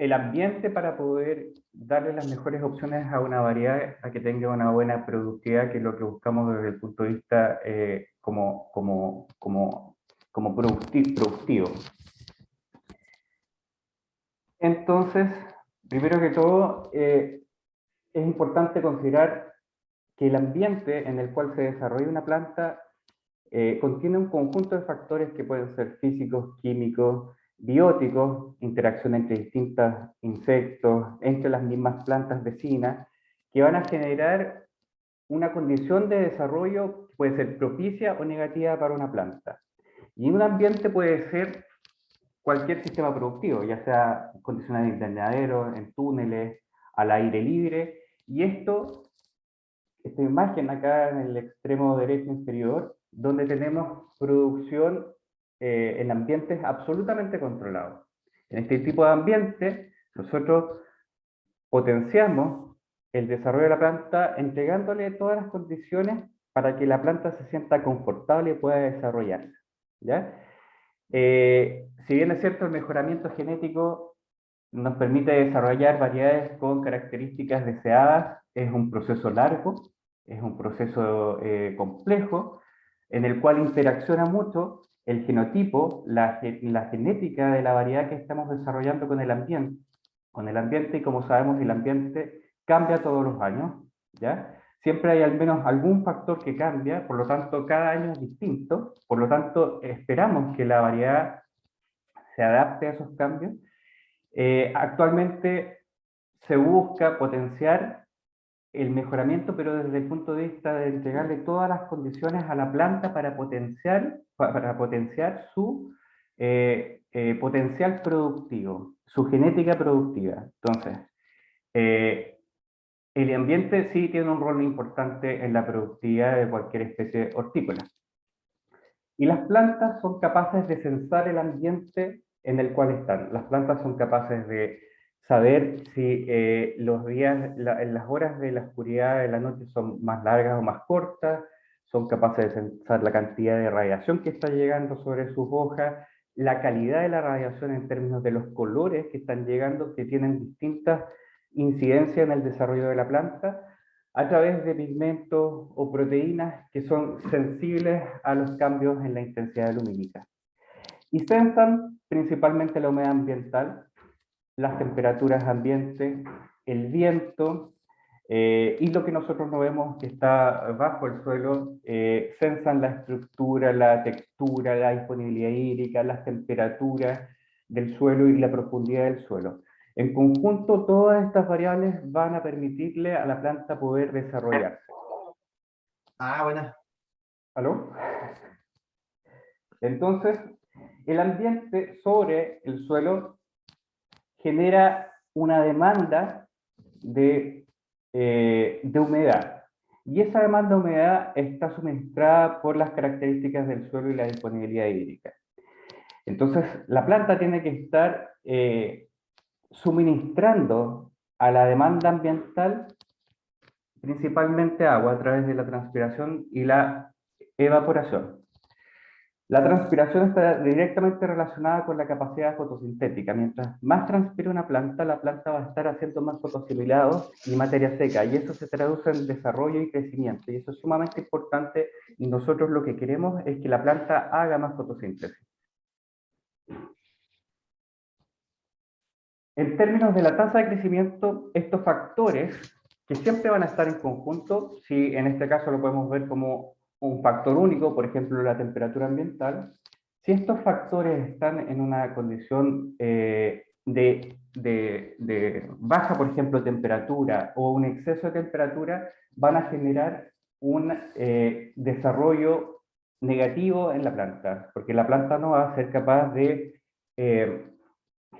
el ambiente para poder darle las mejores opciones a una variedad a que tenga una buena productividad, que es lo que buscamos desde el punto de vista como productivo. Entonces, primero que todo, es importante considerar que el ambiente en el cual se desarrolla una planta contiene un conjunto de factores que pueden ser físicos, químicos, bióticos, interacción entre distintos insectos, entre las mismas plantas vecinas, que van a generar una condición de desarrollo que puede ser propicia o negativa para una planta. Y un ambiente puede ser cualquier sistema productivo, ya sea condiciones de invernadero, en túneles, al aire libre, y esta imagen acá en el extremo derecho inferior, donde tenemos producción en ambientes absolutamente controlados. En este tipo de ambiente, nosotros potenciamos el desarrollo de la planta entregándole todas las condiciones para que la planta se sienta confortable y pueda desarrollarse, ¿ya? Si bien es cierto, el mejoramiento genético nos permite desarrollar variedades con características deseadas, es un proceso largo, es un proceso complejo, en el cual interacciona mucho el genotipo, la genética de la variedad que estamos desarrollando con el ambiente, y como sabemos el ambiente cambia todos los años, ¿ya? Siempre hay al menos algún factor que cambia, por lo tanto cada año es distinto, por lo tanto esperamos que la variedad se adapte a esos cambios. Actualmente se busca potenciar el mejoramiento, pero desde el punto de vista de entregarle todas las condiciones a la planta para potenciar su potencial productivo, su genética productiva. Entonces, el ambiente sí tiene un rol importante en la productividad de cualquier especie hortícola. Y las plantas son capaces de sensar el ambiente en el cual están. Las plantas son capaces de saber si los días, las horas de la oscuridad de la noche son más largas o más cortas, son capaces de sensar la cantidad de radiación que está llegando sobre sus hojas, la calidad de la radiación en términos de los colores que están llegando, que tienen distintas incidencias en el desarrollo de la planta, a través de pigmentos o proteínas que son sensibles a los cambios en la intensidad lumínica. Y sensan principalmente la humedad ambiental, las temperaturas ambiente, el viento, y lo que nosotros no vemos que está bajo el suelo, sensan la estructura, la textura, la disponibilidad hídrica, las temperaturas del suelo y la profundidad del suelo. En conjunto, todas estas variables van a permitirle a la planta poder desarrollarse. Ah, buena. ¿Aló? Entonces, el ambiente sobre el suelo genera una demanda de humedad. Y esa demanda de humedad está suministrada por las características del suelo y la disponibilidad hídrica. Entonces, la planta tiene que estar suministrando a la demanda ambiental principalmente agua a través de la transpiración y la evaporación. La transpiración está directamente relacionada con la capacidad fotosintética. Mientras más transpira una planta, la planta va a estar haciendo más fotoasimilados y materia seca, y eso se traduce en desarrollo y crecimiento, y eso es sumamente importante, y nosotros lo que queremos es que la planta haga más fotosíntesis. En términos de la tasa de crecimiento, estos factores, que siempre van a estar en conjunto, si en este caso lo podemos ver como un factor único, por ejemplo la temperatura ambiental, si estos factores están en una condición de baja, por ejemplo, temperatura o un exceso de temperatura, van a generar un desarrollo negativo en la planta, porque la planta no va a ser capaz de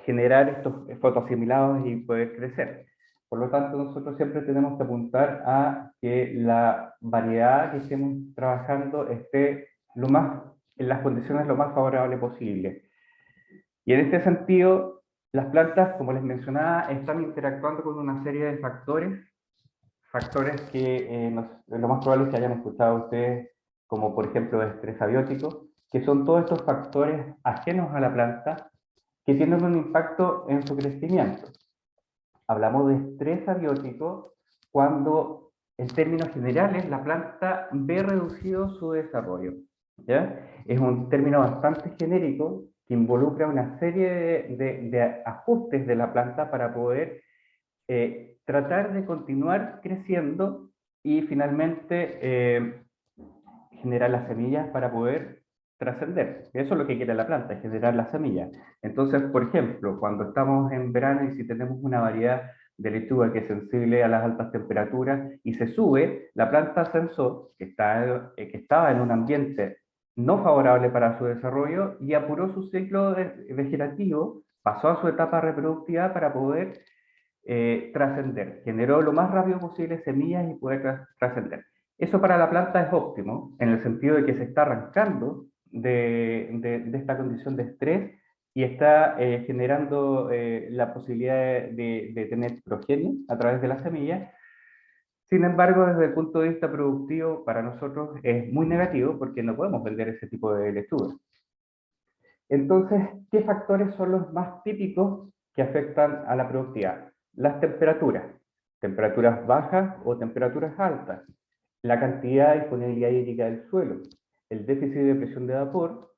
generar estos fotoasimilados y poder crecer. Por lo tanto, nosotros siempre tenemos que apuntar a que la variedad que estemos trabajando esté en las condiciones lo más favorable posible. Y en este sentido, las plantas, como les mencionaba, están interactuando con una serie de factores que lo más probable es que hayan escuchado ustedes, como por ejemplo estrés abiótico, que son todos estos factores ajenos a la planta, que tienen un impacto en su crecimiento. Hablamos de estrés abiótico cuando, en términos generales, la planta ve reducido su desarrollo. ¿Ya? Es un término bastante genérico que involucra una serie de ajustes de la planta para poder tratar de continuar creciendo y finalmente generar las semillas para poder trascender. Eso es lo que quiere la planta, generar las semillas. Entonces, por ejemplo, cuando estamos en verano y si tenemos una variedad de lechuga que es sensible a las altas temperaturas y se sube, la planta censó, que estaba en un ambiente no favorable para su desarrollo y apuró su ciclo vegetativo, pasó a su etapa reproductiva para poder trascender. Generó lo más rápido posible semillas y poder trascender. Eso para la planta es óptimo, en el sentido de que se está arrancando de esta condición de estrés y está generando la posibilidad de tener progenie a través de las semillas. Sin embargo, desde el punto de vista productivo, para nosotros es muy negativo porque no podemos vender ese tipo de lechuga. Entonces, ¿qué factores son los más típicos que afectan a la productividad? Las temperaturas bajas o temperaturas altas, la cantidad de disponibilidad hídrica del suelo, el déficit de presión de vapor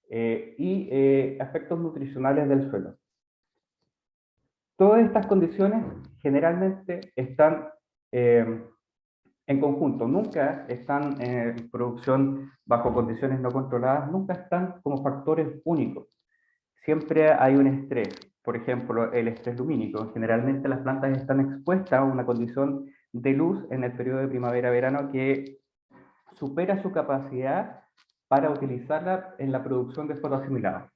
y aspectos nutricionales del suelo. Todas estas condiciones generalmente están en conjunto, nunca están en producción bajo condiciones no controladas, nunca están como factores únicos. Siempre hay un estrés, por ejemplo, el estrés lumínico. Generalmente las plantas están expuestas a una condición de luz en el periodo de primavera-verano que supera su capacidad para utilizarla en la producción de fotoasimilados.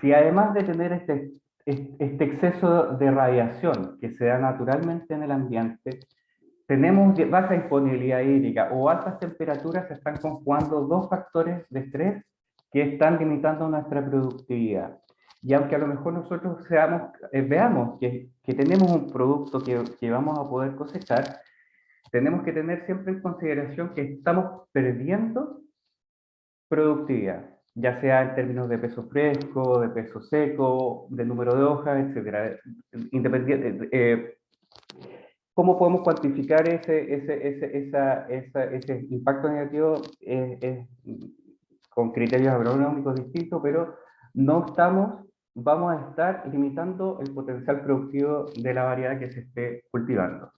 Si además de tener este exceso de radiación que se da naturalmente en el ambiente, tenemos baja disponibilidad hídrica o altas temperaturas, se están conjugando dos factores de estrés que están limitando nuestra productividad. Y aunque a lo mejor nosotros veamos que tenemos un producto que vamos a poder cosechar, tenemos que tener siempre en consideración que estamos perdiendo productividad, ya sea en términos de peso fresco, de peso seco, de número de hojas, etc. ¿Cómo podemos cuantificar ese impacto negativo? Con criterios agronómicos distintos, pero vamos a estar limitando el potencial productivo de la variedad que se esté cultivando.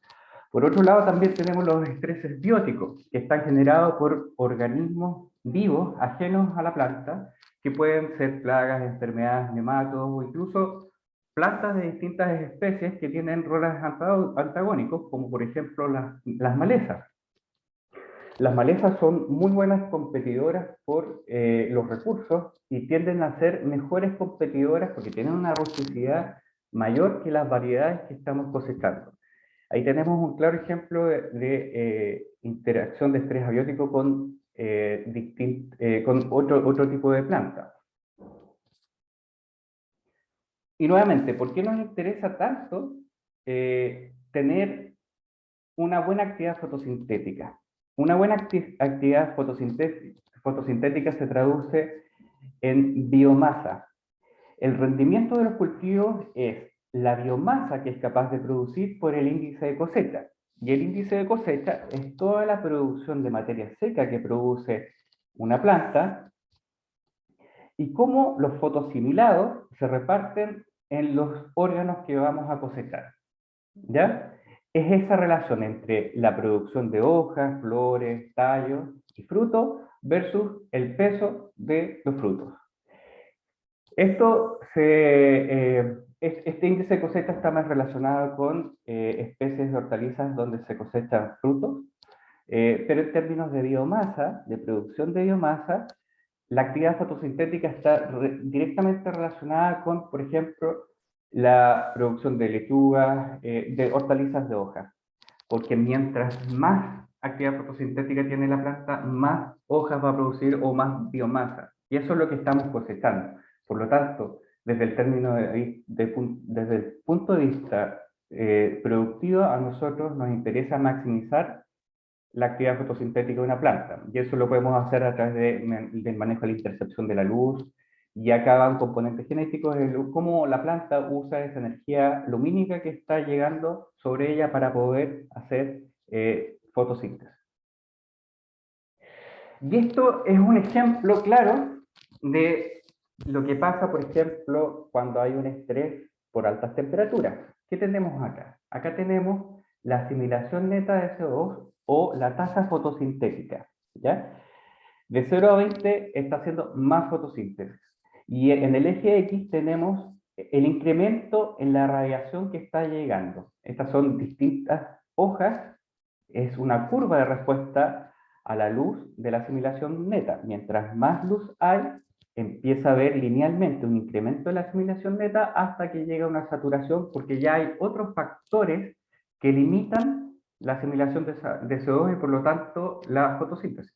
Por otro lado, también tenemos los estreses bióticos, que están generados por organismos vivos ajenos a la planta, que pueden ser plagas, enfermedades, nematos o incluso plantas de distintas especies que tienen roles antagónicos, como por ejemplo las malezas. Las malezas son muy buenas competidoras por los recursos y tienden a ser mejores competidoras porque tienen una rusticidad mayor que las variedades que estamos cosechando. Ahí tenemos un claro ejemplo de interacción de estrés abiótico con otro tipo de planta. Y nuevamente, ¿por qué nos interesa tanto tener una buena actividad fotosintética? Una buena actividad fotosintética se traduce en biomasa. El rendimiento de los cultivos es la biomasa que es capaz de producir por el índice de cosecha. Y el índice de cosecha es toda la producción de materia seca que produce una planta y cómo los fotoasimilados se reparten en los órganos que vamos a cosechar. ¿Ya? Es esa relación entre la producción de hojas, flores, tallos y frutos versus el peso de los frutos. Este índice de cosecha está más relacionado con especies de hortalizas donde se cosechan frutos, pero en términos de biomasa, de producción de biomasa, la actividad fotosintética está directamente relacionada con, por ejemplo, la producción de lechugas, de hortalizas de hojas, porque mientras más actividad fotosintética tiene la planta, más hojas va a producir o más biomasa, y eso es lo que estamos cosechando. Por lo tanto, desde el punto de vista productivo, a nosotros nos interesa maximizar la actividad fotosintética de una planta. Y eso lo podemos hacer a través del manejo de la intercepción de la luz, Y acá van componentes genéticos, cómo la planta usa esa energía lumínica que está llegando sobre ella para poder hacer fotosíntesis. Y esto es un ejemplo claro de lo que pasa, por ejemplo, cuando hay un estrés por altas temperaturas. ¿Qué tenemos acá? Acá tenemos la asimilación neta de CO2 o la tasa fotosintética, ¿ya? De 0 a 20 está haciendo más fotosíntesis. Y en el eje X tenemos el incremento en la radiación que está llegando. Estas son distintas hojas, es una curva de respuesta a la luz de la asimilación neta. Mientras más luz hay, empieza a haber linealmente un incremento de la asimilación neta hasta que llega a una saturación, porque ya hay otros factores que limitan la asimilación de CO2 y por lo tanto la fotosíntesis.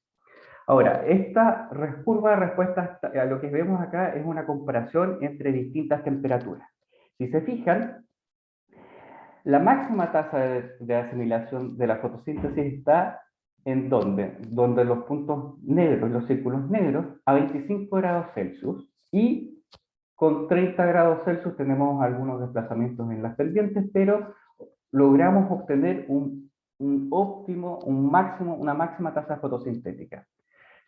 Ahora, esta curva de respuesta a lo que vemos acá es una comparación entre distintas temperaturas. Si se fijan, la máxima tasa de asimilación de la fotosíntesis está en donde los puntos negros, los círculos negros, a 25 grados Celsius, y con 30 grados Celsius tenemos algunos desplazamientos en las pendientes, pero logramos obtener un óptimo, un máximo, una máxima tasa fotosintética.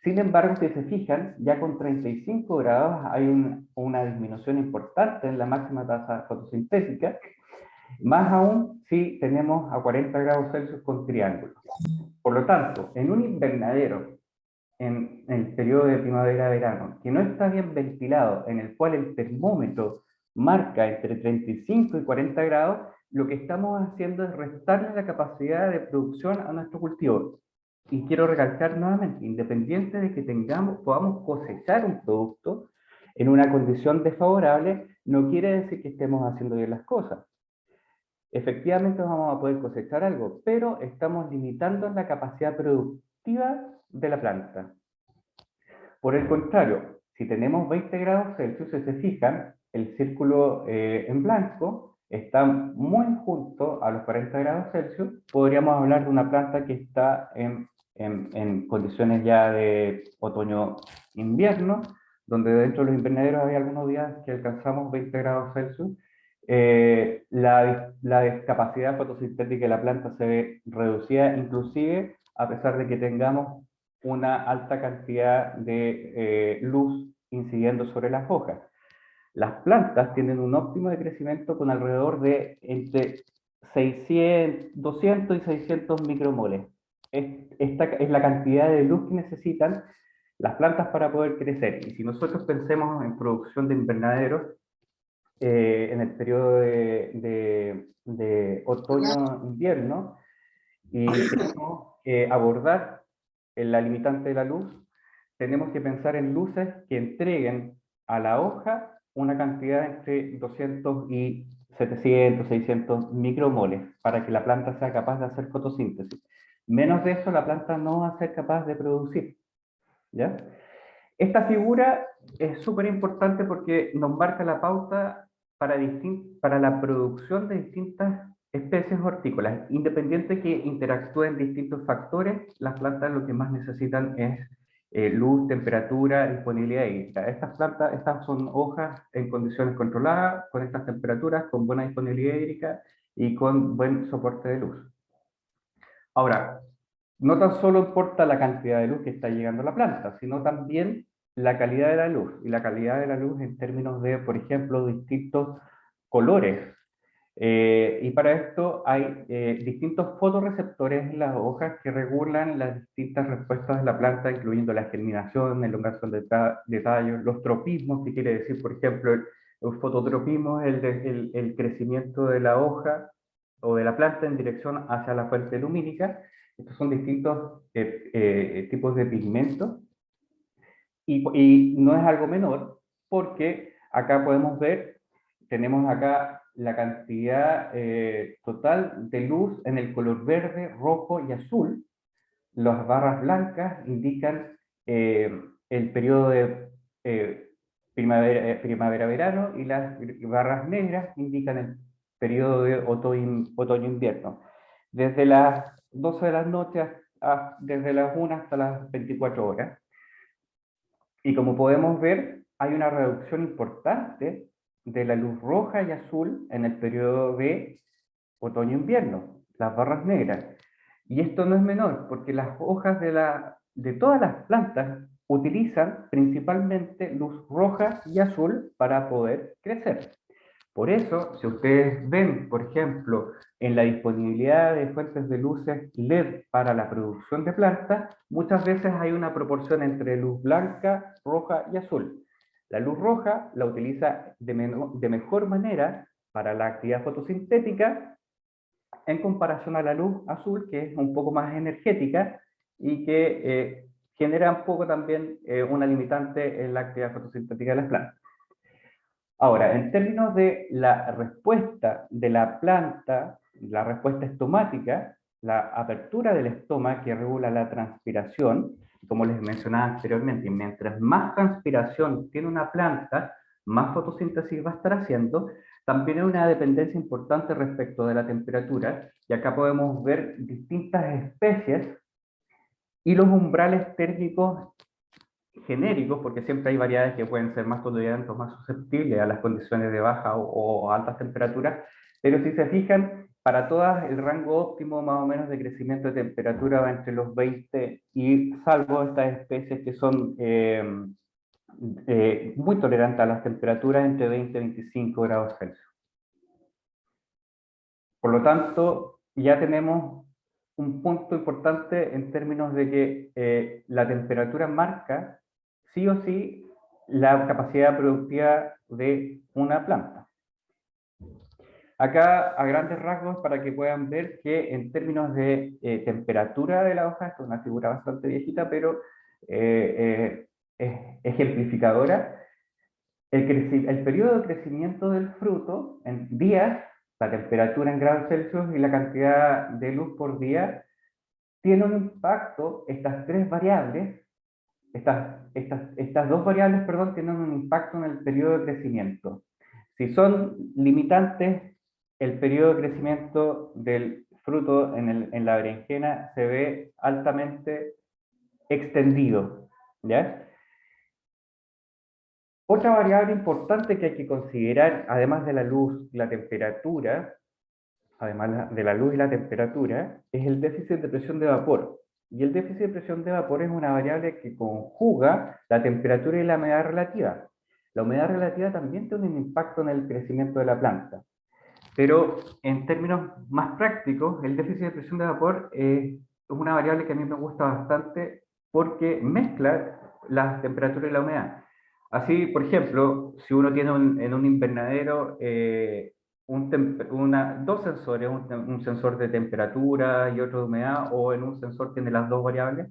Sin embargo, si se fijan, ya con 35 grados hay una disminución importante en la máxima tasa fotosintética, más aún si tenemos a 40 grados Celsius con triángulos. Por lo tanto, en un invernadero, en el periodo de primavera-verano, que no está bien ventilado, en el cual el termómetro marca entre 35 y 40 grados, lo que estamos haciendo es restarle la capacidad de producción a nuestro cultivo. Y quiero recalcar nuevamente, independiente de que podamos cosechar un producto en una condición desfavorable, no quiere decir que estemos haciendo bien las cosas. Efectivamente vamos a poder cosechar algo, pero estamos limitando la capacidad productiva de la planta. Por el contrario, si tenemos 20 grados Celsius, si se fijan, el círculo en blanco está muy junto a los 40 grados Celsius. Podríamos hablar de una planta que está en condiciones ya de otoño-invierno, donde dentro de los invernaderos había algunos días que alcanzamos 20 grados Celsius. La capacidad fotosintética de la planta se ve reducida, inclusive a pesar de que tengamos una alta cantidad de luz incidiendo sobre las hojas. Las plantas tienen un óptimo de crecimiento con alrededor de entre 200 y 600 micromoles. Esta es la cantidad de luz que necesitan las plantas para poder crecer. Y si nosotros pensemos en producción de invernaderos, en el periodo de otoño-invierno, y queremos abordar la limitante de la luz, tenemos que pensar en luces que entreguen a la hoja una cantidad entre 200 y 700, 600 micromoles para que la planta sea capaz de hacer fotosíntesis. Menos de eso la planta no va a ser capaz de producir, ¿ya? Esta figura es súper importante porque nos marca la pauta para la producción de distintas especies hortícolas. Independiente que interactúen distintos factores, las plantas lo que más necesitan es luz, temperatura, disponibilidad hídrica. Estas son hojas en condiciones controladas, con estas temperaturas, con buena disponibilidad hídrica y con buen soporte de luz. Ahora, no tan solo importa la cantidad de luz que está llegando a la planta, sino también la calidad de la luz. Y la calidad de la luz en términos de, por ejemplo, distintos colores. Y para esto hay distintos fotorreceptores en las hojas que regulan las distintas respuestas de la planta, incluyendo la germinación, elongación de tallos, los tropismos, que quiere decir, por ejemplo, el fototropismo es el crecimiento de la hoja o de la planta en dirección hacia la fuente lumínica. Estos son distintos tipos de pigmentos y no es algo menor porque acá podemos ver, tenemos acá la cantidad total de luz en el color verde, rojo y azul. Las barras blancas indican el periodo de primavera-verano y las barras negras indican el periodo de otoño-invierno. Desde las 12 de la noche, desde las 1 hasta las 24 horas. Y como podemos ver, hay una reducción importante de la luz roja y azul en el periodo de otoño-invierno, las barras negras. Y esto no es menor, porque las hojas de todas las plantas utilizan principalmente luz roja y azul para poder crecer. Por eso, si ustedes ven, por ejemplo, en la disponibilidad de fuentes de luces LED para la producción de plantas, muchas veces hay una proporción entre luz blanca, roja y azul. La luz roja la utiliza de mejor manera para la actividad fotosintética en comparación a la luz azul, que es un poco más energética y que genera un poco también una limitante en la actividad fotosintética de las plantas. Ahora, en términos de la respuesta de la planta, la respuesta estomática, la apertura del estoma que regula la transpiración, como les mencionaba anteriormente, mientras más transpiración tiene una planta, más fotosíntesis va a estar haciendo. También hay una dependencia importante respecto de la temperatura, y acá podemos ver distintas especies y los umbrales térmicos genéricos, porque siempre hay variedades que pueden ser más tolerantes o más susceptibles a las condiciones de baja o altas temperaturas, pero si se fijan, para todas el rango óptimo más o menos de crecimiento de temperatura va entre los 20 y salvo estas especies que son muy tolerantes a las temperaturas entre 20 y 25 grados Celsius. Por lo tanto, ya tenemos un punto importante en términos de que la temperatura marca sí o sí la capacidad productiva de una planta. Acá, a grandes rasgos, para que puedan ver que en términos de temperatura de la hoja, esto es una figura bastante viejita, pero es ejemplificadora, el periodo de crecimiento del fruto en días, la temperatura en grados Celsius y la cantidad de luz por día, tiene un impacto, estas tres variables, estas dos variables, perdón, tienen un impacto en el periodo de crecimiento. Si son limitantes, el periodo de crecimiento del fruto en la berenjena se ve altamente extendido, ¿ya? Otra variable importante que hay que considerar, además de la luz y la temperatura, además de la luz y la temperatura, es el déficit de presión de vapor. Y el déficit de presión de vapor es una variable que conjuga la temperatura y la humedad relativa. La humedad relativa también tiene un impacto en el crecimiento de la planta. Pero en términos más prácticos, el déficit de presión de vapor es una variable que a mí me gusta bastante porque mezcla la temperatura y la humedad. Así, por ejemplo, si uno tiene en un invernadero dos sensores, un sensor de temperatura y otro de humedad, o en un sensor tiene las dos variables,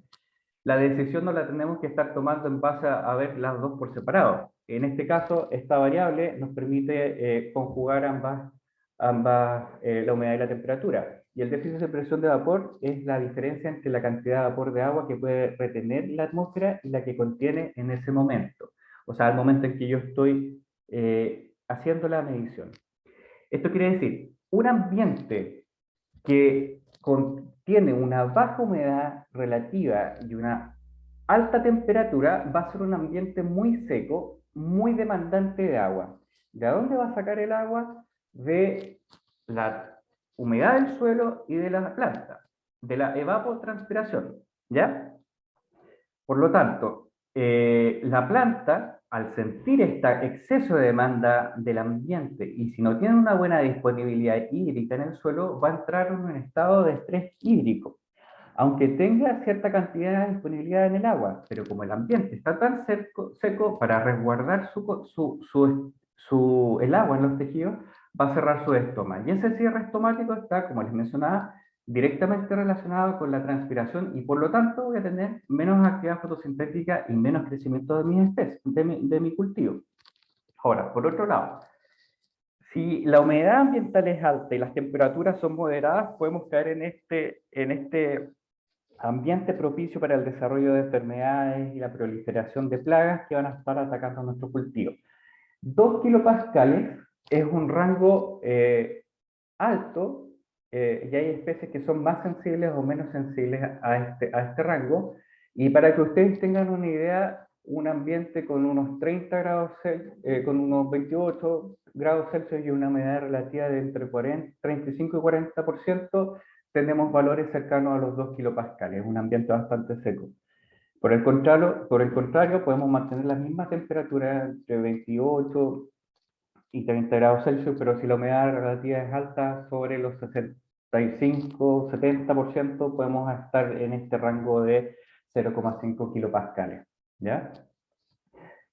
la decisión no la tenemos que estar tomando en base a ver las dos por separado. En este caso, esta variable nos permite conjugar la humedad y la temperatura. Y el déficit de presión de vapor es la diferencia entre la cantidad de vapor de agua que puede retener la atmósfera y la que contiene en ese momento. O sea, al momento en que yo estoy haciendo la medición. Esto quiere decir, un ambiente que contiene una baja humedad relativa y una alta temperatura va a ser un ambiente muy seco, muy demandante de agua. ¿De dónde va a sacar el agua? De la humedad del suelo y de la planta, de la evapotranspiración, ¿ya? Por lo tanto, la planta, al sentir este exceso de demanda del ambiente y si no tiene una buena disponibilidad hídrica en el suelo, va a entrar en un estado de estrés hídrico, aunque tenga cierta cantidad de disponibilidad en el agua, pero como el ambiente está tan seco para resguardar el agua en los tejidos, va a cerrar su estoma. Y ese cierre estomático está, como les mencionaba, directamente relacionado con la transpiración y por lo tanto voy a tener menos actividad fotosintética y menos crecimiento de mis especies, de mi cultivo. Ahora, por otro lado, si la humedad ambiental es alta y las temperaturas son moderadas, podemos caer en este ambiente propicio para el desarrollo de enfermedades y la proliferación de plagas que van a estar atacando nuestro cultivo. 2 kilopascales es un rango alto y hay especies que son más sensibles o menos sensibles a este rango. Y para que ustedes tengan una idea, un ambiente con unos 30 grados Celsius, con unos 28 grados Celsius y una humedad relativa de entre 35 y 40%, tenemos valores cercanos a los 2 kilopascales, un ambiente bastante seco. Por el contrario, podemos mantener la misma temperatura entre 28 y 30 grados Celsius, pero si la humedad relativa es alta, sobre los 65-70%, podemos estar en este rango de 0,5 kilopascales, ¿ya?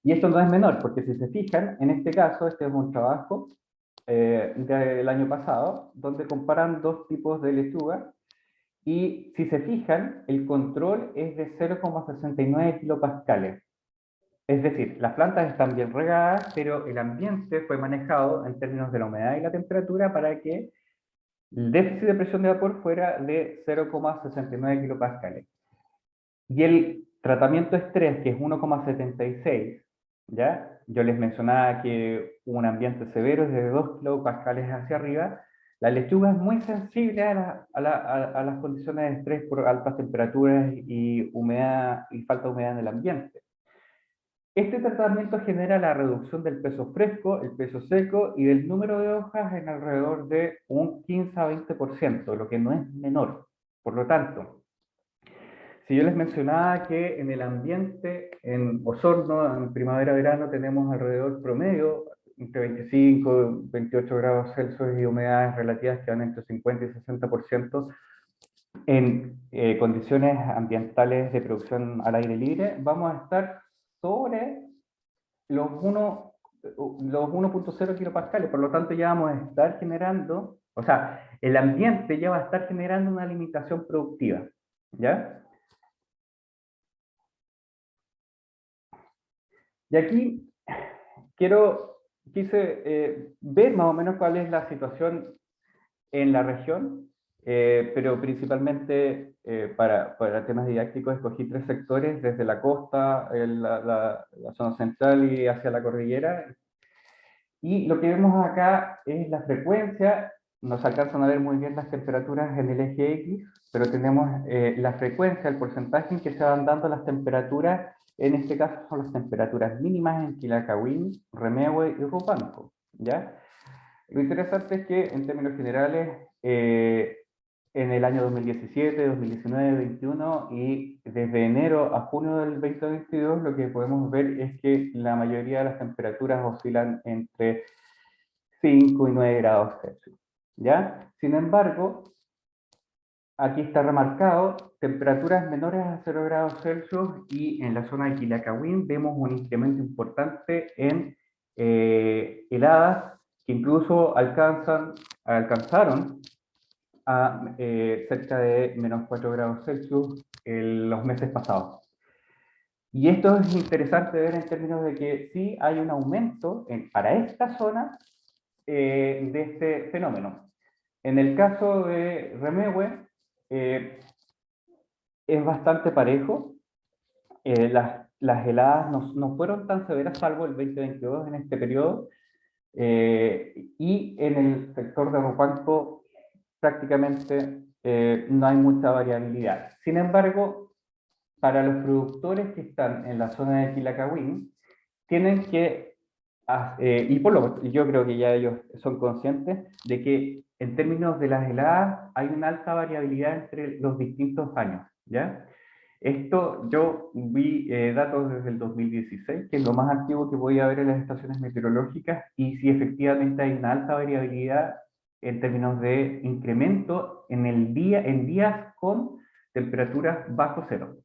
Y esto no es menor, porque si se fijan, en este caso, este es un trabajo del año pasado, donde comparan dos tipos de lechuga, y si se fijan, el control es de 0,69 kilopascales. Es decir, las plantas están bien regadas, pero el ambiente fue manejado en términos de la humedad y la temperatura para que el déficit de presión de vapor fuera de 0,69 kilopascales. Y el tratamiento estrés, que es 1,76, ¿ya? Yo les mencionaba que un ambiente severo es de 2 kilopascales hacia arriba. La lechuga es muy sensible a las condiciones de estrés por altas temperaturas y humedad y falta de humedad en el ambiente. Este tratamiento genera la reducción del peso fresco, el peso seco y del número de hojas en alrededor de un 15 a 20%, lo que no es menor. Por lo tanto, si yo les mencionaba que en el ambiente, en Osorno, en primavera-verano, tenemos alrededor promedio entre 25 y 28 grados Celsius y humedades relativas que van entre 50 y 60%, en condiciones ambientales de producción al aire libre, vamos a estar sobre los 1,0 kilopascales, por lo tanto ya vamos a estar generando, o sea, el ambiente ya va a estar generando una limitación productiva, ¿ya? Y aquí quise ver más o menos cuál es la situación en la región, pero principalmente para temas didácticos escogí 3 sectores, desde la costa, la zona central y hacia la cordillera. Y lo que vemos acá es la frecuencia, nos alcanzan a ver muy bien las temperaturas en el eje X, pero tenemos la frecuencia, el porcentaje en que se van dando las temperaturas, en este caso son las temperaturas mínimas en Quilacawin, Remehué y Rupanco, ¿ya? Lo interesante es que, en términos generales, en el año 2017, 2019, 2021 y desde enero a junio del 2022, lo que podemos ver es que la mayoría de las temperaturas oscilan entre 5 y 9 grados Celsius, ¿ya? Sin embargo, aquí está remarcado temperaturas menores a 0 grados Celsius y en la zona de Quilacawin vemos un incremento importante en heladas que incluso alcanzaron a cerca de menos 4 grados Celsius en los meses pasados. Y esto es interesante ver en términos de que sí hay un aumento para esta zona de este fenómeno. En el caso de Remehué, es bastante parejo. Las heladas no fueron tan severas, salvo el 2022 en este periodo. Y en el sector de Rupanco prácticamente no hay mucha variabilidad. Sin embargo, para los productores que están en la zona de Quilacawin, tienen que, yo creo que ya ellos son conscientes de que en términos de las heladas hay una alta variabilidad entre los distintos años, ¿ya? Esto yo vi datos desde el 2016, que es lo más antiguo que voy a ver en las estaciones meteorológicas, y sí efectivamente hay una alta variabilidad en términos de incremento en días con temperaturas bajo cero.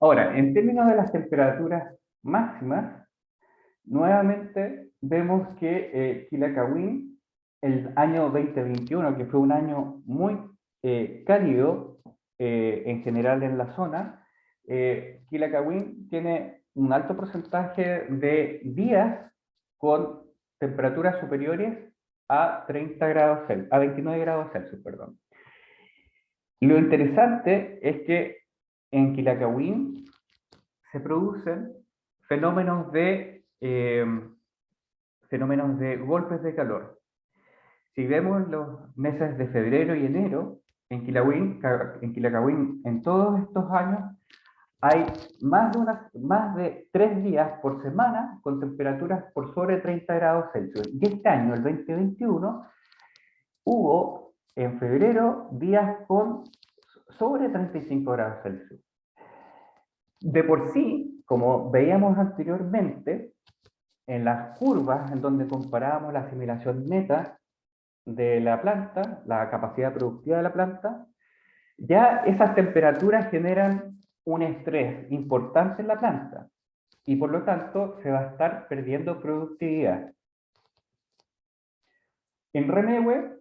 Ahora, en términos de las temperaturas máximas, nuevamente vemos que Quilacawin, el año 2021, que fue un año muy cálido en general en la zona, Quilacawin tiene un alto porcentaje de días con temperaturas superiores a 30 grados Celsius, a 29 grados Celsius, perdón. Y lo interesante es que en Quilacawin se producen fenómenos de golpes de calor. Si vemos los meses de febrero y enero, en Quilacawin, en todos estos años, hay más de 3 días por semana con temperaturas por sobre 30 grados Celsius. Y este año, el 2021, hubo en febrero días con sobre 35 grados Celsius. De por sí, como veíamos anteriormente, en las curvas en donde comparábamos la asimilación neta de la planta, la capacidad productiva de la planta, ya esas temperaturas generan un estrés importante en la planta y por lo tanto se va a estar perdiendo productividad. En Remegue,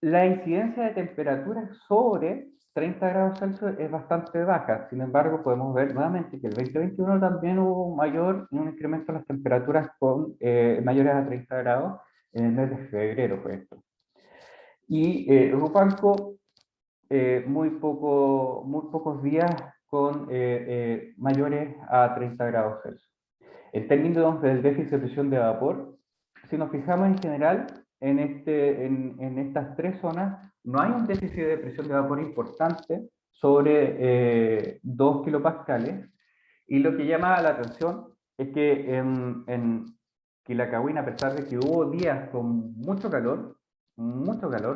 la incidencia de temperaturas sobre 30 grados Celsius es bastante baja. Sin embargo, podemos ver nuevamente que el 2021 también hubo un incremento en las temperaturas mayores a 30 grados en el mes de febrero, fue esto. Y Rupanco, muy pocos días con mayores a 30 grados Celsius. En términos del déficit de presión de vapor, si nos fijamos en general en estas tres zonas, no hay un déficit de presión de vapor importante sobre 2 kilopascales, y lo que llama la atención es que en Quilacagüín, a pesar de que hubo días con mucho calor,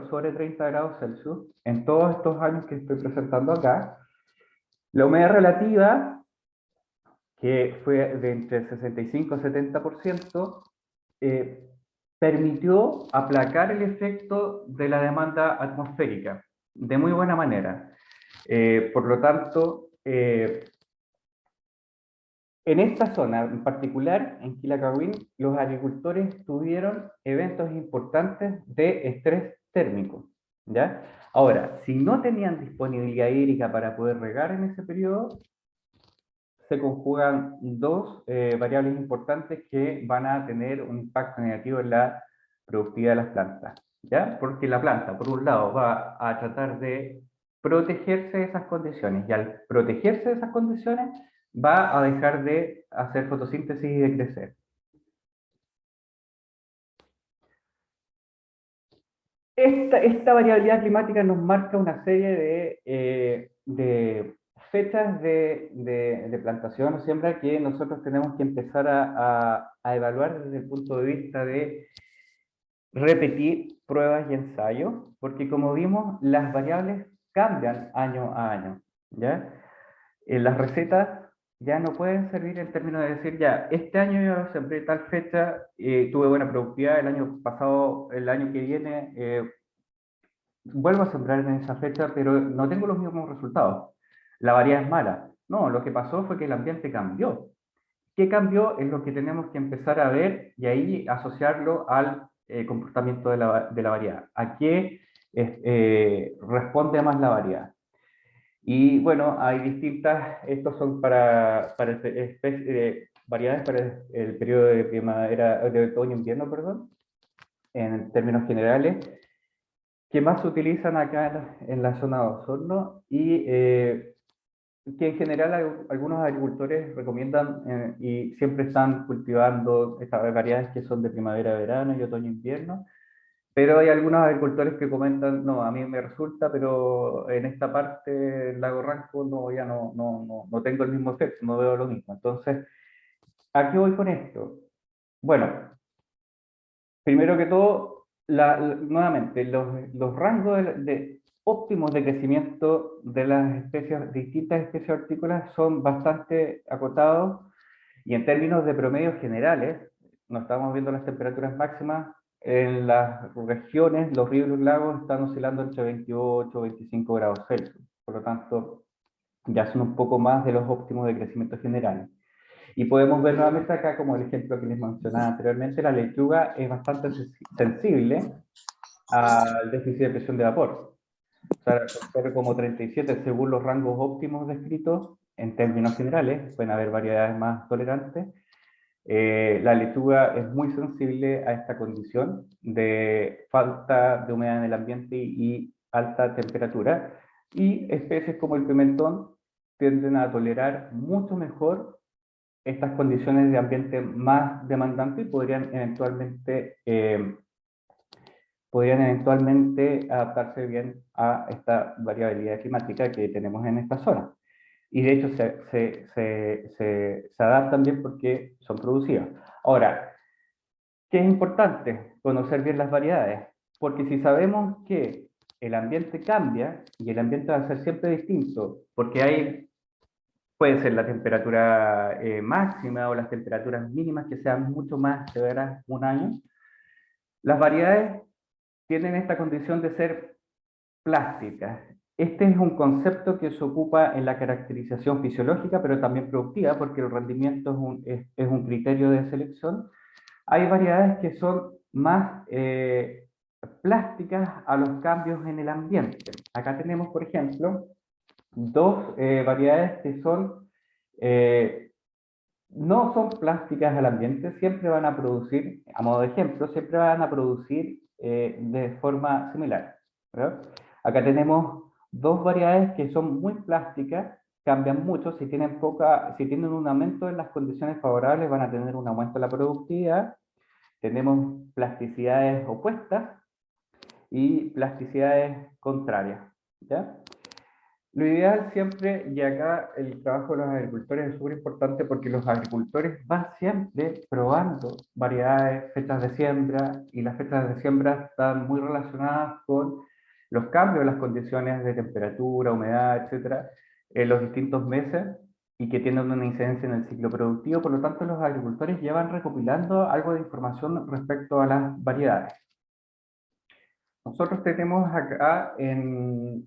sobre 30 grados Celsius, en todos estos años que estoy presentando acá, la humedad relativa, que fue de entre 65 y 70%, permitió aplacar el efecto de la demanda atmosférica de muy buena manera. Por lo tanto, en esta zona, en particular, en Quilacagüín, los agricultores tuvieron eventos importantes de estrés térmico, ¿ya? Ahora, si no tenían disponibilidad hídrica para poder regar en ese periodo, se conjugan dos variables importantes que van a tener un impacto negativo en la productividad de las plantas, ¿ya? Porque la planta, por un lado, va a tratar de protegerse de esas condiciones, y al protegerse de esas condiciones, va a dejar de hacer fotosíntesis y de crecer. Esta variabilidad climática nos marca una serie de fechas de plantación o siembra que nosotros tenemos que empezar a evaluar desde el punto de vista de repetir pruebas y ensayos, porque como vimos, las variables cambian año a año, ¿ya? Las recetas ya no pueden servir en términos de decir, ya, este año yo sembré tal fecha, tuve buena productividad, el año pasado, el año que viene, vuelvo a sembrar en esa fecha, pero no tengo los mismos resultados. La variedad es mala. No, lo que pasó fue que el ambiente cambió. ¿Qué cambió? Es lo que tenemos que empezar a ver y ahí asociarlo al comportamiento de la variedad. ¿A qué responde más la variedad? Y bueno, hay distintas, estos son para variedades para el periodo de primavera, de otoño-invierno, perdón, en términos generales, que más se utilizan acá en la zona de Osorno y que en general algunos agricultores recomiendan y siempre están cultivando estas variedades que son de primavera-verano y otoño-invierno, pero hay algunos agricultores que comentan, no, a mí me resulta, pero en esta parte del lago Ranco no, ya no tengo el mismo efecto, no veo lo mismo. Entonces, ¿a qué voy con esto? Bueno, primero que todo, nuevamente, los rangos óptimos de crecimiento de las especies, distintas especies hortícolas son bastante acotados, y en términos de promedios generales, no estamos viendo las temperaturas máximas, en las regiones, los ríos y los lagos están oscilando entre 28 y 25 grados Celsius. Por lo tanto, ya son un poco más de los óptimos de crecimiento generales. Y podemos ver nuevamente acá, como el ejemplo que les mencionaba anteriormente, la lechuga es bastante sensible al déficit de presión de vapor. O sea, corre como 37 según los rangos óptimos descritos en términos generales, pueden haber variedades más tolerantes. La lechuga es muy sensible a esta condición de falta de humedad en el ambiente y alta temperatura, y especies como el pimentón tienden a tolerar mucho mejor estas condiciones de ambiente más demandantes y podrían eventualmente adaptarse bien a esta variabilidad climática que tenemos en esta zona. y de hecho se adaptan bien porque son producidas. Ahora, ¿qué es importante? Conocer bien las variedades, porque si sabemos que el ambiente cambia, y el ambiente va a ser siempre distinto, porque puede ser la temperatura máxima o las temperaturas mínimas que sean mucho más severas un año, las variedades tienen esta condición de ser plásticas. Este es un concepto que se ocupa en la caracterización fisiológica, pero también productiva, porque el rendimiento es un criterio de selección. Hay variedades que son más plásticas a los cambios en el ambiente. Acá tenemos, por ejemplo, dos variedades que no son plásticas al ambiente, siempre van a producir, a modo de ejemplo, siempre van a producir de forma similar, ¿verdad? Acá tenemos dos variedades que son muy plásticas, cambian mucho, si tienen un aumento en las condiciones favorables van a tener un aumento en la productividad. Tenemos plasticidades opuestas y plasticidades contrarias, ¿ya? Lo ideal siempre, y acá el trabajo de los agricultores es súper importante porque los agricultores van siempre probando variedades, fechas de siembra, y las fechas de siembra están muy relacionadas con los cambios de las condiciones de temperatura, humedad, etcétera, en los distintos meses y que tienen una incidencia en el ciclo productivo. Por lo tanto, los agricultores llevan recopilando algo de información respecto a las variedades. Nosotros tenemos acá en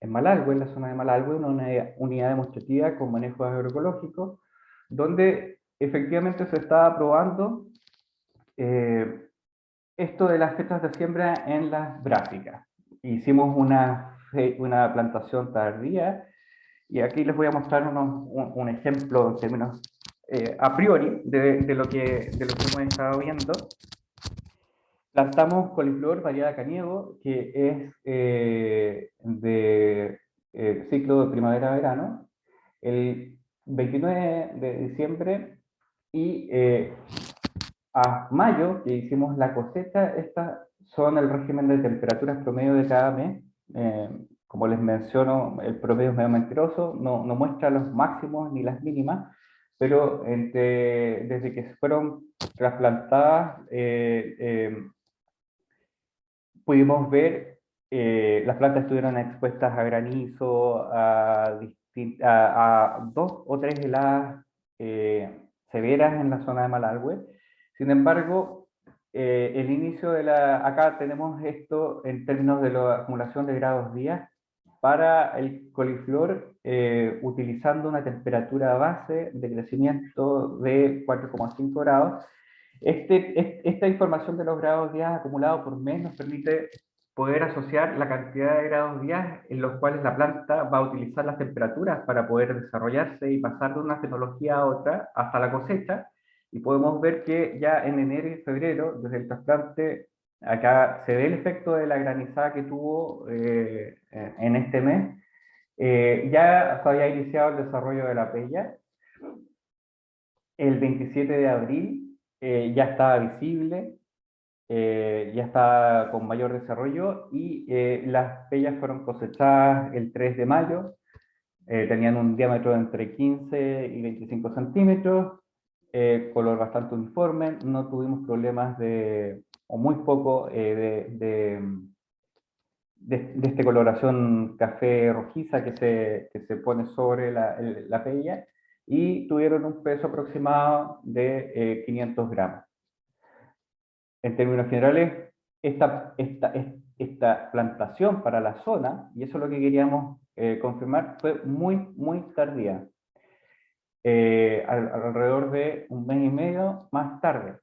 Malalhue, en la zona de Malalhue, una unidad demostrativa con manejo agroecológico, donde efectivamente se está probando esto de las fechas de siembra en las bráficas. Hicimos una plantación tardía, y aquí les voy a mostrar un ejemplo en términos a priori de lo que hemos estado viendo. Plantamos coliflor variedad Caniego, que es de ciclo de primavera-verano, el 29 de diciembre, y a mayo, que hicimos la cosecha. Estas son el régimen de temperaturas promedio de cada mes. Como les menciono, el promedio es medio mentiroso, no muestra los máximos ni las mínimas, pero desde que fueron trasplantadas, pudimos ver, las plantas estuvieron expuestas a granizo, a dos o tres heladas severas en la zona de Malalhue. Sin embargo, el inicio acá tenemos esto en términos de la acumulación de grados días para el coliflor, utilizando una temperatura base de crecimiento de 4,5 grados. Esta información de los grados días acumulados por mes nos permite poder asociar la cantidad de grados días en los cuales la planta va a utilizar las temperaturas para poder desarrollarse y pasar de una fenología a otra hasta la cosecha. Y podemos ver que ya en enero y febrero, desde el trasplante, acá se ve el efecto de la granizada que tuvo en este mes. Ya se había iniciado el desarrollo de la pella. El 27 de abril ya estaba visible, ya está con mayor desarrollo, y las pellas fueron cosechadas el 3 de mayo. Tenían un diámetro de entre 15 y 25 centímetros, color bastante uniforme, no tuvimos problemas o muy poco, de esta coloración café rojiza que se pone sobre la pella, y tuvieron un peso aproximado de 500 gramos. En términos generales, esta plantación para la zona, y eso es lo que queríamos confirmar, fue muy tardía, alrededor de un mes y medio más tarde.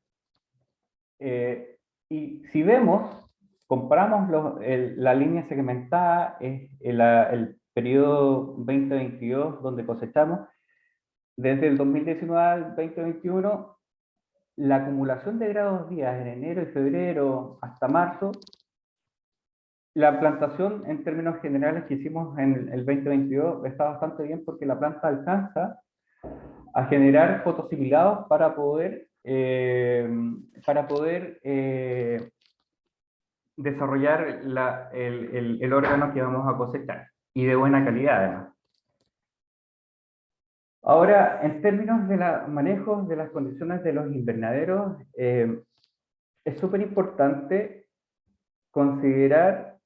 Y si vemos, comparamos la línea segmentada, es el periodo 2022 donde cosechamos, desde el 2019 al 2021, la acumulación de grados días en enero y febrero hasta marzo, la plantación en términos generales que hicimos en el 2022 está bastante bien, porque la planta alcanza a generar fotosimilados para poder desarrollar el órgano que vamos a cosechar, y de buena calidad además. Ahora, en términos de manejo de las condiciones de los invernaderos, es súper importante considerar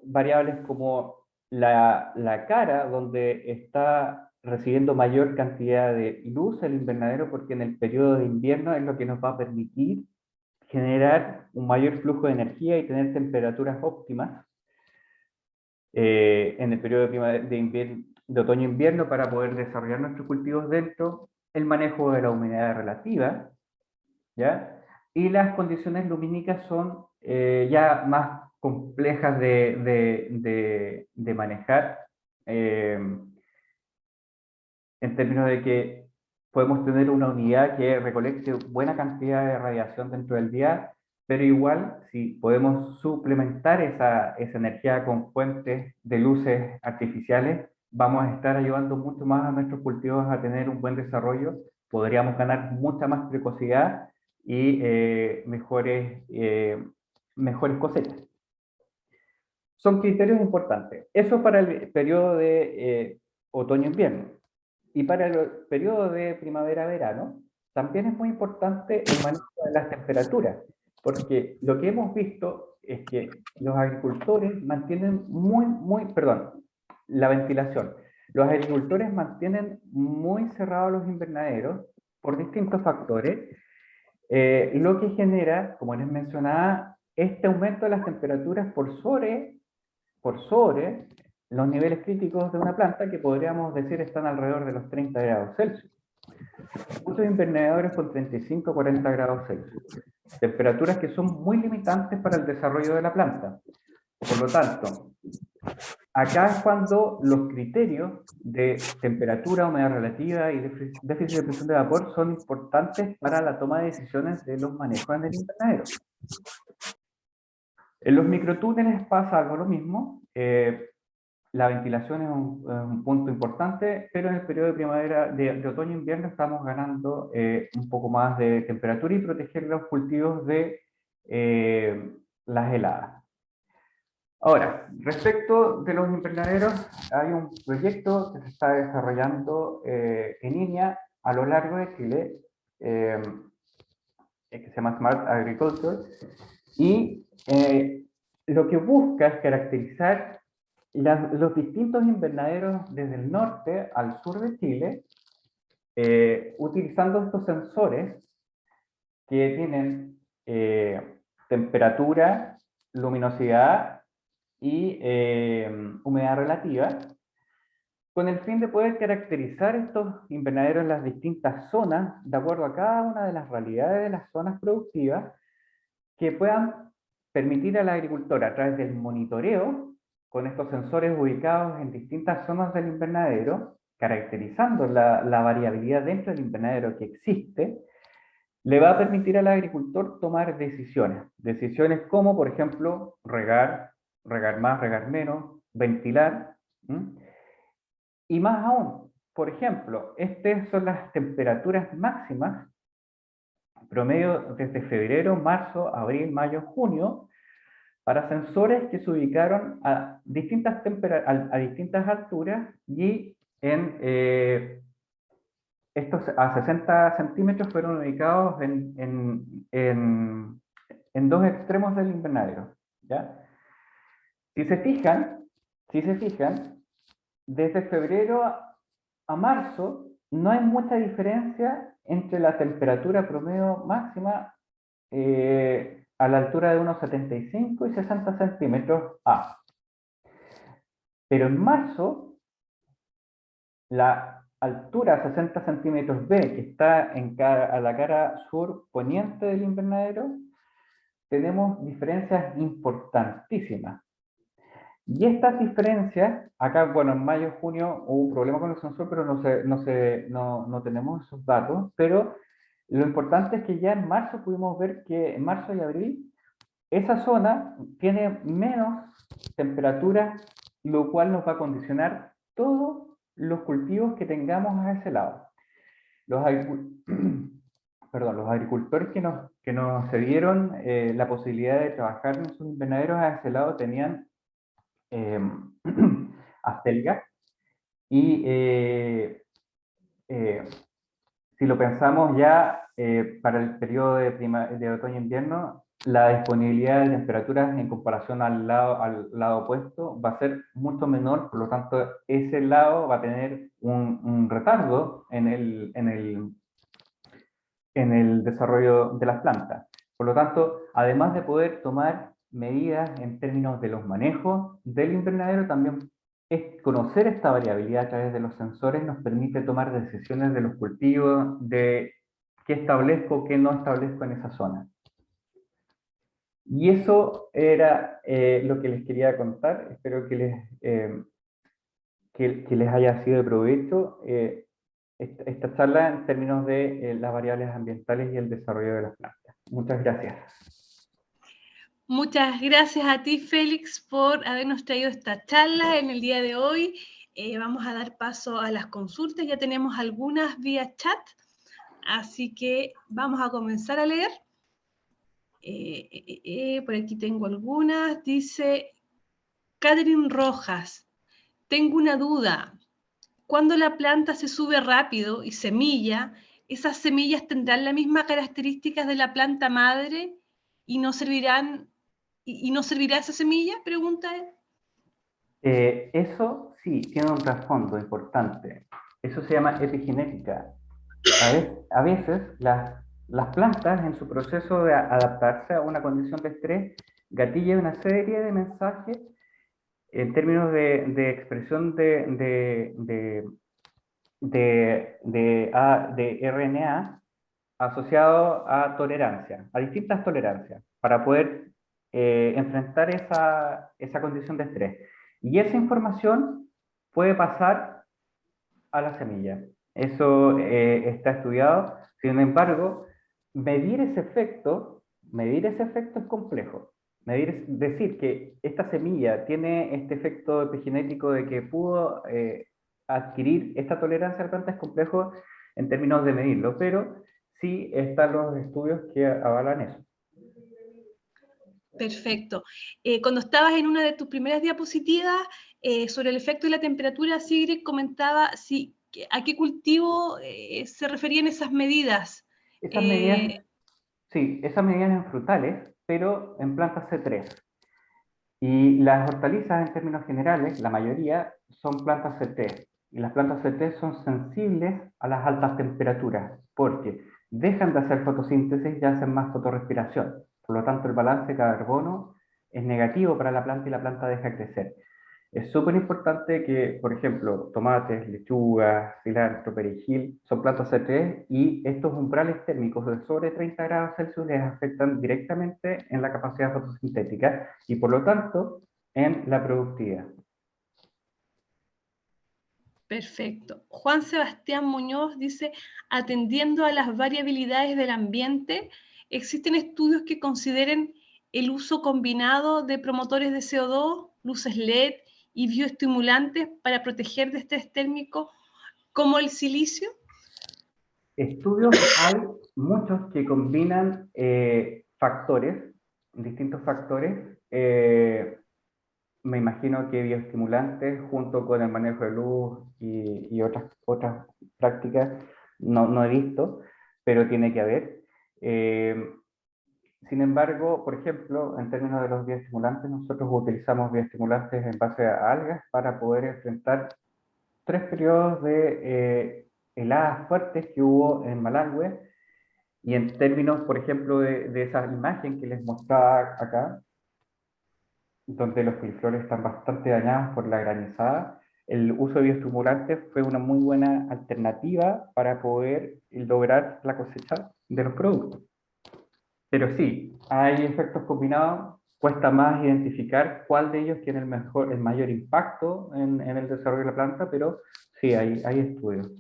variables como la cara, donde está recibiendo mayor cantidad de luz el invernadero, porque en el periodo de invierno es lo que nos va a permitir generar un mayor flujo de energía y tener temperaturas óptimas en el periodo de otoño-invierno para poder desarrollar nuestros cultivos dentro, el manejo de la humedad relativa, ¿ya? Y las condiciones lumínicas son ya más complejas de manejar, eh, en términos de que podemos tener una unidad que recolecte buena cantidad de radiación dentro del día, pero igual si podemos suplementar esa energía con fuentes de luces artificiales, vamos a estar ayudando mucho más a nuestros cultivos a tener un buen desarrollo, podríamos ganar mucha más precocidad y mejores cosechas. Son criterios importantes. Eso para el periodo de otoño-invierno. Y para el periodo de primavera-verano, también es muy importante el manejo de las temperaturas, porque lo que hemos visto es que los agricultores mantienen perdón, la ventilación. Los agricultores mantienen muy cerrados los invernaderos por distintos factores, lo que genera, como les mencionaba, este aumento de las temperaturas por sobre los niveles críticos de una planta que podríamos decir están alrededor de los 30 grados Celsius. Muchos invernadero con 35 o 40 grados Celsius. Temperaturas que son muy limitantes para el desarrollo de la planta. Por lo tanto, acá es cuando los criterios de temperatura, humedad relativa y déficit de presión de vapor son importantes para la toma de decisiones de los manejos en el invernadero. En los microtúneles pasa algo lo mismo. La ventilación es un punto importante, pero en el periodo de primavera, de otoño-invierno, estamos ganando un poco más de temperatura y proteger los cultivos de las heladas. Ahora, respecto de los invernaderos, hay un proyecto que se está desarrollando en línea a lo largo de Chile, que se llama Smart Agriculture, y lo que busca es caracterizar los distintos invernaderos desde el norte al sur de Chile, utilizando estos sensores que tienen temperatura, luminosidad y humedad relativa, con el fin de poder caracterizar estos invernaderos en las distintas zonas, de acuerdo a cada una de las realidades de las zonas productivas, que puedan permitir al agricultor, a través del monitoreo, con estos sensores ubicados en distintas zonas del invernadero, caracterizando la variabilidad dentro del invernadero que existe, le va a permitir al agricultor tomar decisiones. Decisiones como, por ejemplo, regar más, regar menos, ventilar. Y más aún, por ejemplo, estas son las temperaturas máximas promedio desde febrero, marzo, abril, mayo, junio, para sensores que se ubicaron a distintas alturas y estos a 60 centímetros fueron ubicados en dos extremos del invernadero, ¿ya? Si se fijan, desde febrero a marzo no hay mucha diferencia entre la temperatura promedio máxima a la altura de unos 75 y 60 centímetros A. Pero en marzo, la altura 60 centímetros B, que está a la cara sur poniente del invernadero, tenemos diferencias importantísimas. Y estas diferencias, acá, bueno, en mayo, junio hubo un problema con el sensor, pero no tenemos esos datos, pero lo importante es que ya en marzo pudimos ver que en marzo y abril esa zona tiene menos temperatura, lo cual nos va a condicionar todos los cultivos que tengamos a ese lado. Los agricultores que nos cedieron la posibilidad de trabajar en sus invernaderos a ese lado tenían acelgas, Y si lo pensamos ya para el periodo de otoño-invierno, la disponibilidad de temperaturas en comparación al lado opuesto va a ser mucho menor, por lo tanto ese lado va a tener un retardo en el desarrollo de las plantas. Por lo tanto, además de poder tomar medidas en términos de los manejos del invernadero, también es conocer esta variabilidad a través de los sensores nos permite tomar decisiones de los cultivos, de qué establezco, qué no establezco en esa zona. Y eso era lo que les quería contar. Espero que les haya sido de provecho esta charla en términos de las variables ambientales y el desarrollo de las plantas. Muchas gracias. Muchas gracias a ti, Félix, por habernos traído esta charla en el día de hoy. Vamos a dar paso a las consultas. Ya tenemos algunas vía chat, así que vamos a comenzar a leer. Por aquí tengo algunas. Dice Catherine Rojas, tengo una duda. Cuando la planta se sube rápido y semilla, ¿esas semillas tendrán las mismas características de la planta madre y no servirán, y no servirá esa semilla? Pregunta él. Eso sí, tiene un trasfondo importante. Eso se llama epigenética. A veces las plantas en su proceso de adaptarse a una condición de estrés gatillan una serie de mensajes en términos de expresión de RNA asociado a tolerancia, a distintas tolerancias, para poder enfrentar esa condición de estrés. Y esa información puede pasar a la semilla. Eso está estudiado. Sin embargo, medir ese efecto es complejo. Decir que esta semilla tiene este efecto epigenético de que pudo adquirir esta tolerancia a la planta es complejo en términos de medirlo, pero sí están los estudios que avalan eso. Perfecto. Cuando estabas en una de tus primeras diapositivas sobre el efecto de la temperatura, Sigrid comentaba a qué cultivo se referían esas medidas. Esas medidas, sí, esas medidas en frutales, pero en plantas C3. Y las hortalizas en términos generales, la mayoría son plantas CT. Y las plantas CT son sensibles a las altas temperaturas porque dejan de hacer fotosíntesis y hacen más fotorrespiración. Por lo tanto, el balance de carbono es negativo para la planta y la planta deja de crecer. Es súper importante que, por ejemplo, tomates, lechugas, cilantro, perejil, son plantas CT y estos umbrales térmicos de sobre 30 grados Celsius les afectan directamente en la capacidad fotosintética y por lo tanto en la productividad. Perfecto. Juan Sebastián Muñoz dice, atendiendo a las variabilidades del ambiente, ¿existen estudios que consideren el uso combinado de promotores de CO2, luces LED y bioestimulantes para proteger de estrés térmico como el silicio? Estudios hay muchos que combinan distintos factores. Me imagino que bioestimulantes junto con el manejo de luz y otras prácticas no he visto, pero tiene que haber. Sin embargo, por ejemplo, en términos de los bioestimulantes, nosotros utilizamos bioestimulantes en base a algas para poder enfrentar 3 periodos de heladas fuertes que hubo en Malargüe. Y en términos, por ejemplo, de esa imagen que les mostraba acá, donde los coliflores están bastante dañados por la granizada, el uso de bioestimulantes fue una muy buena alternativa para poder lograr la cosecha de los productos. Pero sí, hay efectos combinados, cuesta más identificar cuál de ellos tiene el mayor impacto en el desarrollo de la planta, pero sí, hay estudios.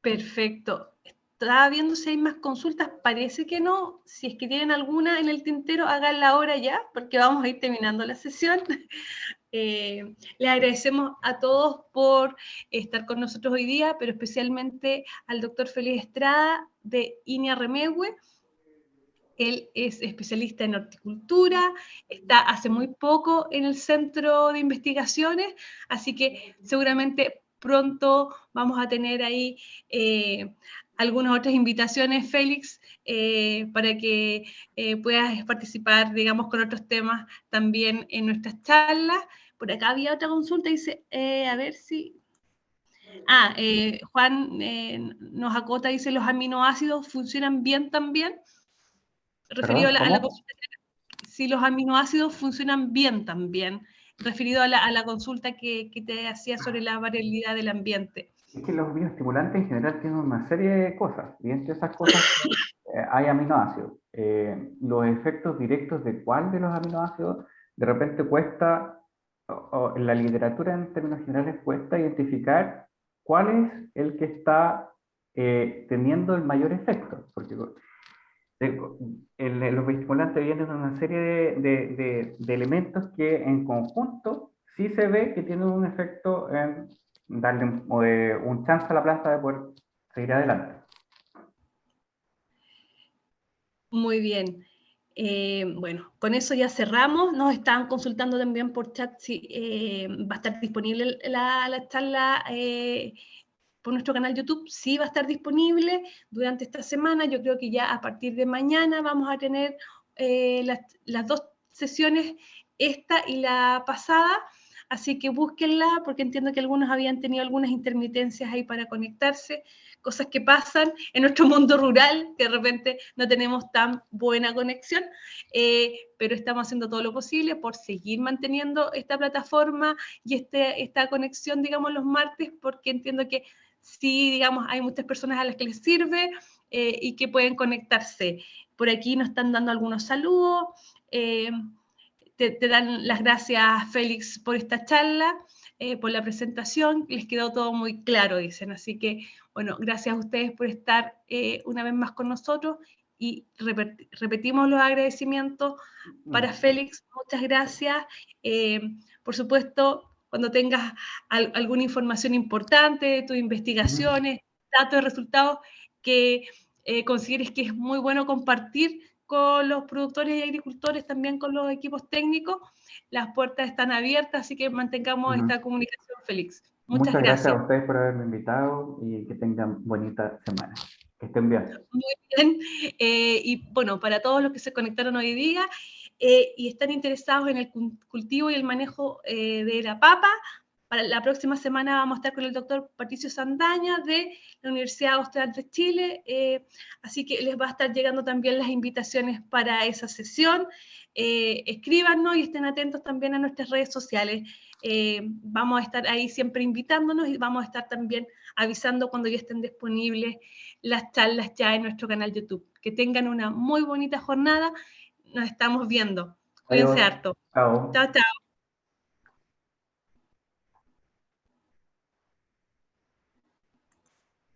Perfecto. Estaba viendo si hay más consultas, parece que no. Si es que tienen alguna en el tintero, háganla ahora ya, porque vamos a ir terminando la sesión. Les agradecemos a todos por estar con nosotros hoy día, pero especialmente al doctor Félix Estrada de INEA Remegue. Él es especialista en horticultura, está hace muy poco en el Centro de Investigaciones, así que seguramente pronto vamos a tener ahí algunas otras invitaciones, Félix, para que puedas participar, digamos, con otros temas también en nuestras charlas. Por acá había otra consulta, dice, a ver si... Juan nos acota, dice, ¿los aminoácidos funcionan bien también? Referido ¿Perdón? a la ¿Cómo? consulta, si los aminoácidos funcionan bien también, referido a la consulta que te hacía sobre la variabilidad del ambiente. Es que los bioestimulantes en general tienen una serie de cosas, y entre esas cosas hay aminoácidos. Los efectos directos de cuál de los aminoácidos de repente cuesta, o en la literatura en términos generales cuesta identificar cuál es el que está teniendo el mayor efecto, porque los bioestimulantes vienen de una serie de elementos que en conjunto sí se ve que tienen un efecto en darle un chance a la planta de poder seguir adelante. Muy bien. Bueno, con eso ya cerramos. Nos estaban consultando también por chat si va a estar disponible la charla por nuestro canal YouTube. Sí va a estar disponible durante esta semana. Yo creo que ya a partir de mañana vamos a tener las dos sesiones, esta y la pasada. Así que búsquenla, porque entiendo que algunos habían tenido algunas intermitencias ahí para conectarse, cosas que pasan en nuestro mundo rural, que de repente no tenemos tan buena conexión, pero estamos haciendo todo lo posible por seguir manteniendo esta plataforma y esta conexión, digamos, los martes, porque entiendo que sí, digamos, hay muchas personas a las que les sirve y que pueden conectarse. Por aquí nos están dando algunos saludos. Te dan las gracias, Félix, por esta charla, por la presentación. Les quedó todo muy claro, dicen. Así que, bueno, gracias a ustedes por estar una vez más con nosotros y repetimos los agradecimientos para Félix. Muchas gracias. Por supuesto, cuando tengas alguna información importante de tus investigaciones, datos de resultados que consideres que es muy bueno compartir con los productores y agricultores, también con los equipos técnicos, las puertas están abiertas, así que mantengamos esta comunicación, Félix. Muchas Muchas gracias gracias. a ustedes por haberme invitado y que tengan bonita semana. Que estén bien. Muy bien. Y bueno, para todos los que se conectaron hoy día y están interesados en el cultivo y el manejo de la papa, para la próxima semana vamos a estar con el doctor Patricio Sandaña de la Universidad Austral de Chile, así que les va a estar llegando también las invitaciones para esa sesión. Escríbanos y estén atentos también a nuestras redes sociales. Vamos a estar ahí siempre invitándonos y vamos a estar también avisando cuando ya estén disponibles las charlas ya en nuestro canal YouTube. Que tengan una muy bonita jornada. Nos estamos viendo. Cuídense Adiós. harto. Chao. Chao, chao.